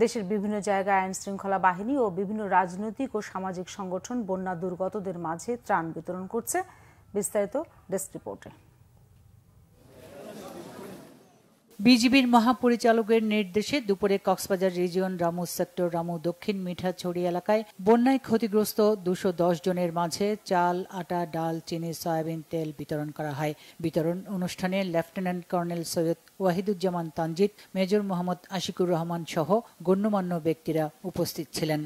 দেশের বিভিন্ন জায়গায় আইন শৃঙ্খলা বাহিনী ও বিভিন্ন রাজনৈতিক ও সামাজিক সংগঠন বন্যা দুর্গতদের মাঝে ত্রাণ বিতরণ করছে। বিস্তারিত ডেস্ক রিপোর্টে। বিজিবির মহাপরিচালকের নির্দেশে দুপুরে কক্সবাজার রিজিয়ন রামু সেক্টর রামু দক্ষিণ মিঠাছড়ি এলাকায় বন্যায় ক্ষতিগ্রস্ত 210 জনের মাঝে চাল, আটা, ডাল, চিনি, সয়াবিন তেল বিতরণ করা হয়। বিতরণ অনুষ্ঠানে lieutenant colonel Syed Wahiduzzaman Tanzid, major Mohammad Ashikur Rahman সহ গণ্যমান্য ব্যক্তিরা উপস্থিত ছিলেন।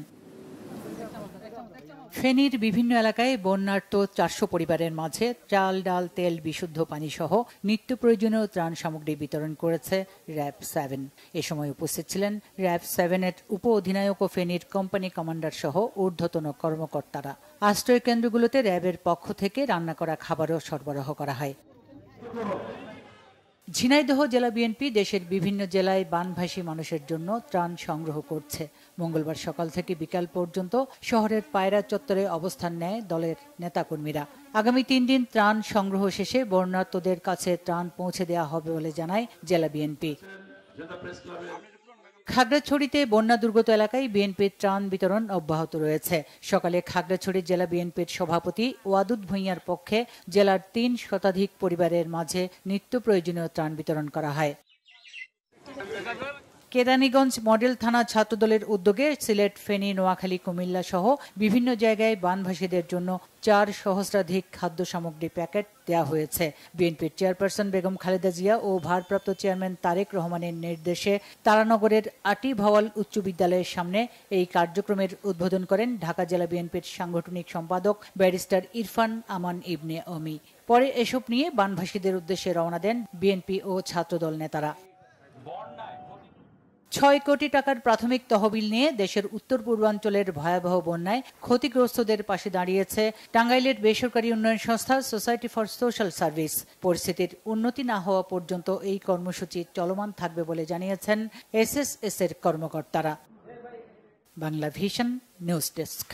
ফেনীর বিভিন্ন এলাকায় বন্যার্ত 400 পরিবারের মাঝে চাল, ডাল, তেল, বিশুদ্ধ পানি সহ নিত্য প্রয়োজনীয় ত্রাণ সামগ্রী বিতরণ করেছে র্যাব 7। এ সময় উপস্থিত ছিলেন র্যাব 7-এর উপ অধিনায়ক ও ফেনীর কোম্পানি কমান্ডার সহ ঊর্ধ্বতন কর্মকর্তারা। আশ্রয় কেন্দ্রগুলোতে র্যাবের পক্ষ থেকে রান্না করা খাবারও সরবরাহ করা হয়। ঝিনাইদহ জেলা বিএনপি দেশের বিভিন্ন জেলায় বানভাসী মানুষের জন্য ত্রাণ সংগ্রহ করছে। মঙ্গলবার সকাল থেকে বিকাল পর্যন্ত শহরের পায়রা চত্বরে অবস্থান নেয় দলের নেতাকর্মীরা। আগামী 3 দিন ত্রাণ সংগ্রহ শেষে বন্যার্তদের কাছে ত্রাণ পৌঁছে দেওয়া হবে বলে জানায় জেলা বিএনপি। খাগড়াছড়িতে বন্যা দুর্গত এলাকায় বিএনপির ত্রাণ বিতরণ অব্যাহত রয়েছে। সকালে খাগড়াছড়ি জেলা বিএনপির সভাপতি ওয়াদুদ ভূঁইয়ার পক্ষে জেলার 3 শতাধিক পরিবারের মাঝে নিত্য প্রয়োজনীয় ত্রাণ বিতরণ করা হয়। কেরানীগঞ্জ মডেল থানা ছাত্রদলের উদ্যোগে সিলেট, ফেনী, নোয়াখালী, কুমিল্লা সহ বিভিন্ন জায়গায় বানভাসীদের জন্য 4 সহস্রাধিক খাদ্য সামগ্রী প্যাকেট দেওয়া হয়েছে। বিএনপির চেয়ারপারসন বেগম খালেদা জিয়া ও ভারপ্রাপ্ত চেয়ারম্যান তারেক রহমানের নির্দেশে তারানগরের আটি ভাওয়াল উচ্চ বিদ্যালয়ের সামনে এই কার্যক্রমের উদ্বোধন করেন ঢাকা জেলা বিএনপির সাংগঠনিক সম্পাদক ব্যারিস্টার ইরফান আমান ইবনে অমি। পরে এসব নিয়ে বানভাসীদের উদ্দেশ্যে রওনা দেন বিএনপি ও ছাত্রদল নেতারা। 6 কোটি টাকার প্রাথমিক তহবিল নিয়ে দেশের উত্তর পূর্বাঞ্চলের ভয়াবহ বন্যায় ক্ষতিগ্রস্তদের পাশে দাঁড়িয়েছে টাঙ্গাইলের বেসরকারি উন্নয়ন সংস্থা সোসাইটি ফর সোশ্যাল সার্ভিস। পরিস্থিতির উন্নতি না হওয়া পর্যন্ত এই কর্মসূচি চলমান থাকবে বলে জানিয়েছেন এসএসএস এর কর্মকর্তারা। Bangla vision news desk.